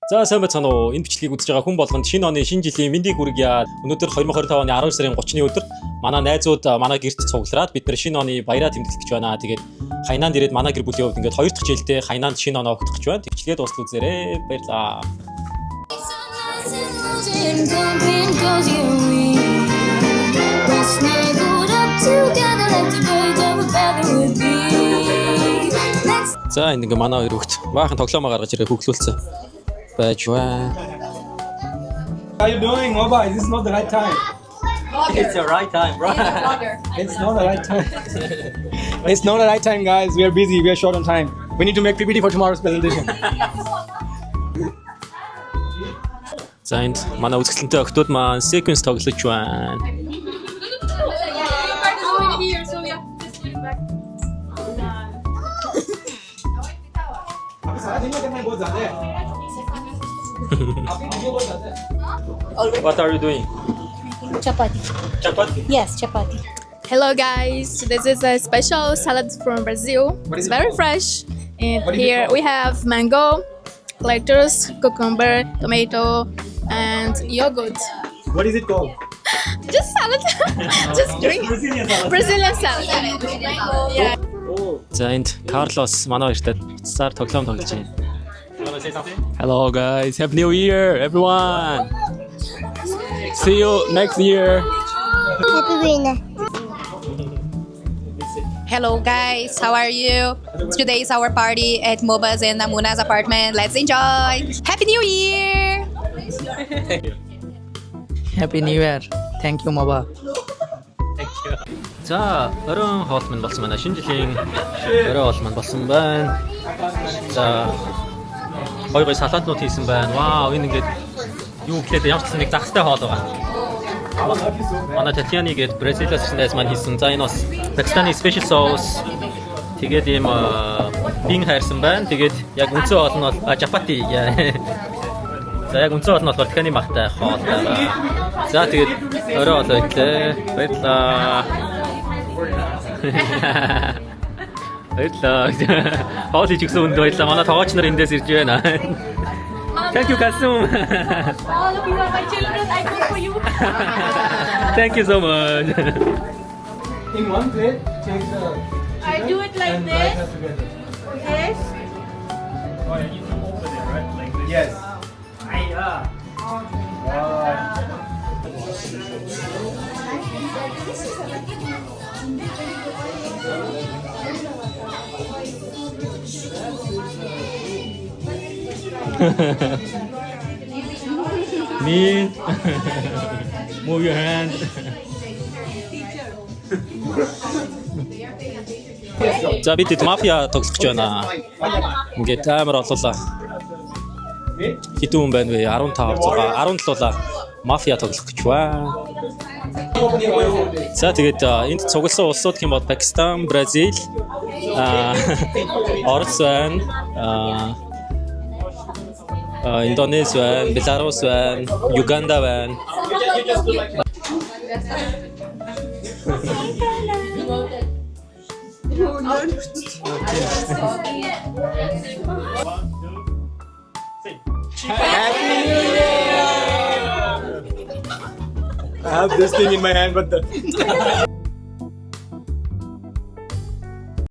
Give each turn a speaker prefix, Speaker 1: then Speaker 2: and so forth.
Speaker 1: За сайн байцгаана уу. Энэ бичлэгийг үзэж байгаа хүн болгонд шинэ оны шинэ жилийн мэндийг хүргье. Өнөөдөр 2025 оны 10 сарын 30-ны өдөр манай найзууд манай гэрт цуглараад бид нар шинэ оны баяраа тэмдэглэж байна. Тэгээд хайнаанд ирээд манай гэр бүлийн хувьд ингээд 2 дахь жилдээ хайнаанд шинэ оноо өгөх гэж байна. Бичлэгээ дуустал үзээрэй. Баярлалаа. За энэ ингээ манай хоёр хөвгт баахан тоглоомоо гаргаж ирээ хөглүүлсэн. Байж байна.
Speaker 2: How are you doing, Moba? Is this not the right time?
Speaker 1: It's the right time, bro.
Speaker 2: It's not the right time. It's not the right time, guys. We are busy. We are short on time. We need to make PPT for tomorrow's presentation.
Speaker 1: За энд манай үзэсгэлэнтэй охтууд маань sequence тоглож байна. What are you doing?
Speaker 3: Chapati.
Speaker 1: Chapati?
Speaker 3: Yes, chapati.
Speaker 4: Hello guys, this is a special salad from Brazil. It's very fresh. And here we have mango, lettuce, cucumber, tomato, and yogurt.
Speaker 2: What is it called?
Speaker 4: Just salad. Just drink. Brazilian salad. Yeah.
Speaker 1: За энд Карлос манай хоёртай цаар тоглоом тоглож байна.
Speaker 2: Wanna say something?
Speaker 1: Hello guys, Happy New Year everyone. See you next year.
Speaker 5: Hello guys, how are you? Today is our party at Moba's and Namuna's apartment. Let's enjoy! Happy New Year!
Speaker 6: Happy New Year. Thank you, Moba.
Speaker 1: За, оройн хоол мань болсон байна. Шинэ жилийн орой хоол мань болсон байна. За, гоё салаатнууд хийсэн байна. Вау, энэ ингээд юу гэхлээр ямар ч нэг загстай хоол байгаа. Манай Татьяны гээд Бразилиас ирсэн маань хийсэн. За, энэ бас Пакистаны special sauce. Тэгээд ийм бин хайрсан байна. Тэгээд яг үндсэн хоол нь бол чапати. За, яг үндсэн хоол нь бол Татьяны магтай хоол байгаа. За, тэгээд орой хоол байлээ. Баярлалаа. Баярлалаа. Хоол хийж өгсөн хүнд баярлалаа. Манай тоогооч нар эндээс ирж байна. Thank you, Kasum.
Speaker 4: All of you are my children. I cook for you.
Speaker 1: Thank you so much.
Speaker 2: In one plate, take the
Speaker 4: I do it like
Speaker 2: and
Speaker 4: this.
Speaker 2: rice us together.
Speaker 4: Yes.
Speaker 2: Yes. Wow.
Speaker 1: Me. Move your hand. За бид мафия тоглох гэж байна. Ингээд амар олоолаа. Хэдэн хүн байна вэ? 15, 6, 17-аа мафия тоглох гэж байна. За тэгээд энд цугласан улсууд гэх юм бол Пакистан, Бразил, Орос байна, Индонез байна, Беларус байна, Юганда байна.
Speaker 2: I have this thing in my hand, but the